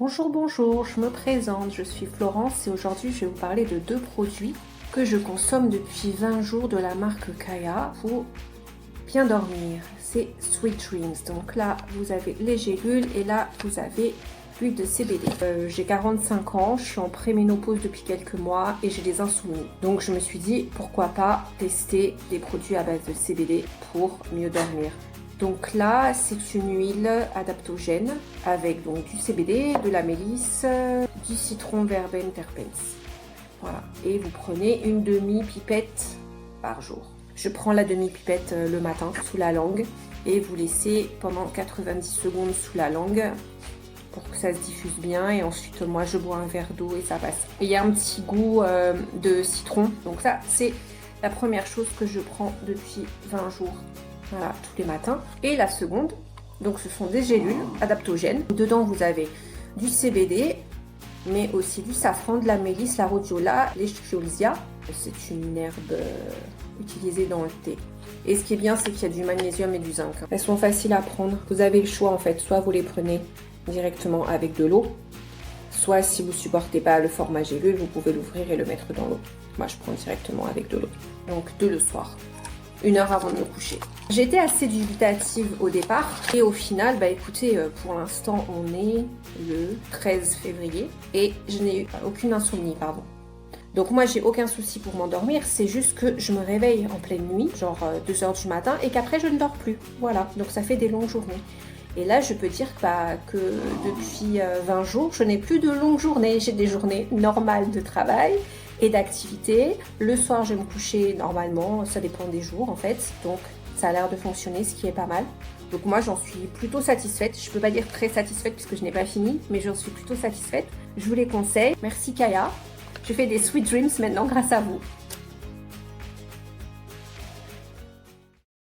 Bonjour, bonjour, je me présente, je suis Florence et aujourd'hui je vais vous parler de deux produits que je consomme depuis 20 jours de la marque Kaya pour bien dormir. C'est Sweet Dreams. Donc là, vous avez les gélules et là, vous avez l'huile de CBD. J'ai 45 ans, je suis en préménopause depuis quelques mois et j'ai des insomnies. Donc je me suis dit, pourquoi pas tester des produits à base de CBD pour mieux dormir. Donc là, c'est une huile adaptogène avec donc du CBD, de la mélisse, du citron, verveine, terpènes. Voilà. Et vous prenez une demi-pipette par jour. Je prends la demi-pipette le matin sous la langue et vous laissez pendant 90 secondes sous la langue pour que ça se diffuse bien. Et ensuite, moi, je bois un verre d'eau et ça passe. Et il y a un petit goût de citron. Donc ça, c'est la première chose que je prends depuis 20 jours. Voilà, tous les matins. Et la seconde, donc ce sont des gélules adaptogènes. Dedans, vous avez du CBD, mais aussi du safran, de la mélisse, la rhodiola, l'eschscholzia. C'est une herbe utilisée dans le thé. Et ce qui est bien, c'est qu'il y a du magnésium et du zinc. Elles sont faciles à prendre. Vous avez le choix en fait. Soit vous les prenez directement avec de l'eau, soit si vous ne supportez pas le format gélule, vous pouvez l'ouvrir et le mettre dans l'eau. Moi, je prends directement avec de l'eau. Donc, le soir. 1 heure avant de me coucher. J'étais assez dubitative au départ et au final, bah écoutez, pour l'instant on est le 13 février et je n'ai eu aucune insomnie, pardon. Donc moi j'ai aucun souci pour m'endormir, c'est juste que je me réveille en pleine nuit, genre 2 h du matin et qu'après je ne dors plus. Voilà, donc ça fait des longues journées. Et là je peux dire que depuis 20 jours, je n'ai plus de longues journées, j'ai des journées normales de travail et d'activité. Le soir, je vais me coucher normalement, ça dépend des jours en fait. Donc, ça a l'air de fonctionner, ce qui est pas mal. Donc moi, j'en suis plutôt satisfaite. Je peux pas dire très satisfaite puisque je n'ai pas fini, mais j'en suis plutôt satisfaite. Je vous les conseille. Merci Kaya. Je fais des Sweet Dreams maintenant grâce à vous.